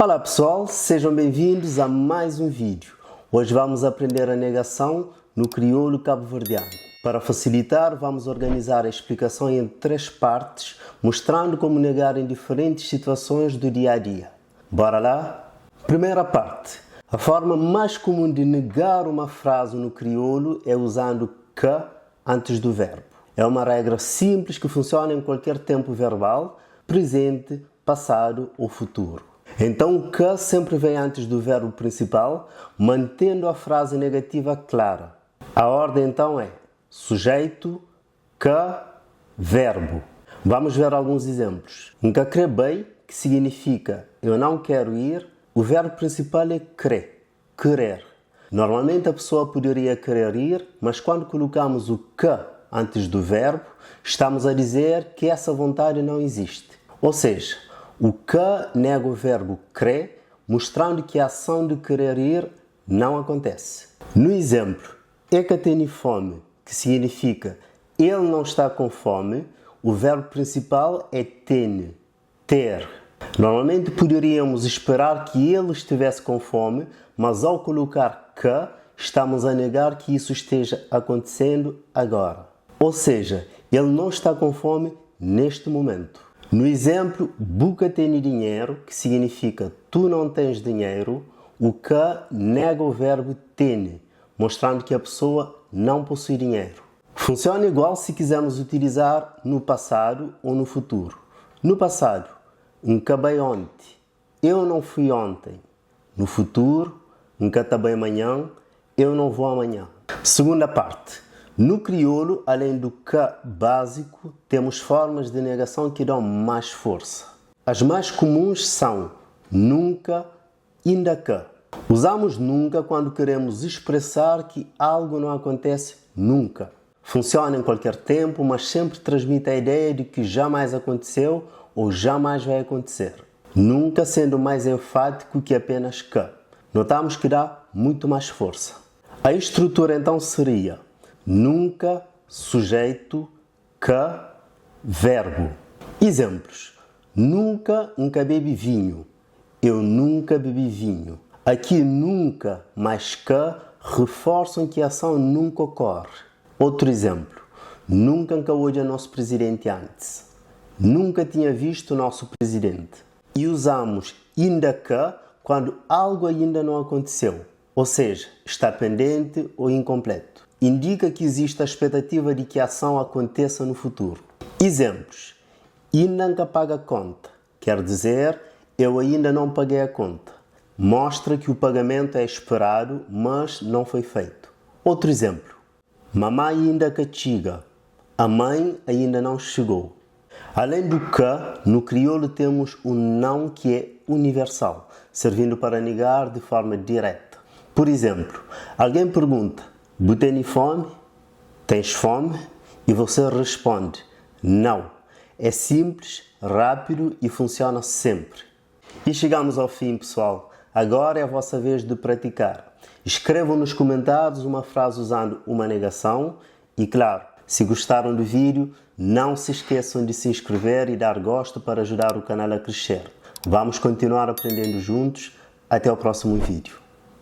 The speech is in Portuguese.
Olá pessoal, sejam bem-vindos a mais um vídeo. Hoje vamos aprender a negação no crioulo cabo-verdiano. Para facilitar, vamos organizar a explicação em 3 partes, mostrando como negar em diferentes situações do dia a dia. Bora lá? Primeira parte. A forma mais comum de negar uma frase no crioulo é usando que antes do verbo. É uma regra simples que funciona em qualquer tempo verbal, presente, passado ou futuro. Então o que sempre vem antes do verbo principal, mantendo a frase negativa clara. A ordem então é sujeito, que, verbo. Vamos ver alguns exemplos. Nkakrebei, que significa eu não quero ir, o verbo principal é querer. Normalmente a pessoa poderia querer ir, mas quando colocamos o que antes do verbo, estamos a dizer que essa vontade não existe. Ou seja, o que nega o verbo querer, mostrando que a ação de querer ir não acontece. No exemplo, Eka tem fome, que significa ele não está com fome, o verbo principal é ten, ter. Normalmente poderíamos esperar que ele estivesse com fome, mas ao colocar que, estamos a negar que isso esteja acontecendo agora. Ou seja, ele não está com fome neste momento. No exemplo, buca tem dinheiro, que significa tu não tens dinheiro, o que nega o verbo tem, mostrando que a pessoa não possui dinheiro. Funciona igual se quisermos utilizar no passado ou no futuro. No passado, acabei ontem, eu não fui ontem. No futuro, acabei amanhã, eu não vou amanhã. Segunda parte. No crioulo, além do que básico, temos formas de negação que dão mais força. As mais comuns são nunca, ainda que. Usamos nunca quando queremos expressar que algo não acontece nunca. Funciona em qualquer tempo, mas sempre transmite a ideia de que jamais aconteceu ou jamais vai acontecer. Nunca sendo mais enfático que apenas que. Notamos que dá muito mais força. A estrutura então seria nunca, sujeito, que, verbo. Exemplos. Nunca bebi vinho. Eu nunca bebi vinho. Aqui nunca mais que reforçam que a ação nunca ocorre. Outro exemplo. Nunca hoje nosso presidente antes. Nunca tinha visto o nosso presidente. E usamos ainda que quando algo ainda não aconteceu. Ou seja, está pendente ou incompleto. Indica que existe a expectativa de que a ação aconteça no futuro. Exemplos. Ainda nunca paga a conta. Quer dizer, eu ainda não paguei a conta. Mostra que o pagamento é esperado, mas não foi feito. Outro exemplo. Mamãe ainda castiga. A mãe ainda não chegou. Além do que, no crioulo temos o não que é universal, servindo para negar de forma direta. Por exemplo, alguém pergunta: "Tem fome? Tens fome?" E você responde: "Não." É simples, rápido e funciona sempre. E chegamos ao fim, pessoal. Agora é a vossa vez de praticar. Escrevam nos comentários uma frase usando uma negação e, claro, se gostaram do vídeo, não se esqueçam de se inscrever e dar gosto para ajudar o canal a crescer. Vamos continuar aprendendo juntos. Até o próximo vídeo.